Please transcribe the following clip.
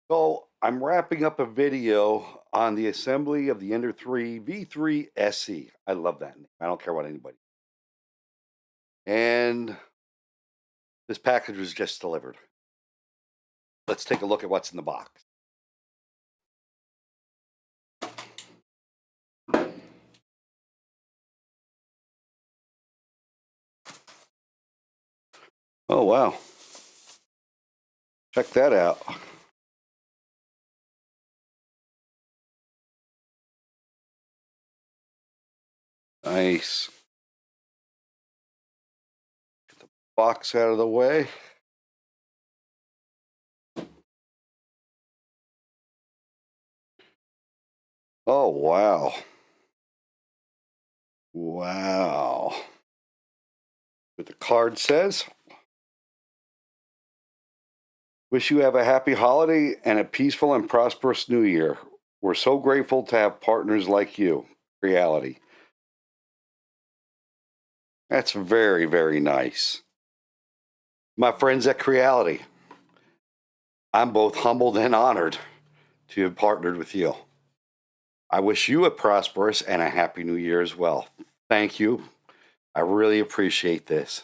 So I'm wrapping up a video on the assembly of the Ender 3 V3 SE. I love that name. I don't care what anybody. And this package was just delivered. Let's take a look at what's in the box. Oh wow. Check that out. Nice. Box out of the way. Oh wow. Wow. What the card says. Wish you have a happy holiday and a peaceful and prosperous new year. We're so grateful to have partners like you. Creality. That's very, very nice. My friends at Creality, I'm both humbled and honored to have partnered with you. I wish you a prosperous and a happy new year as well. Thank you. I really appreciate this.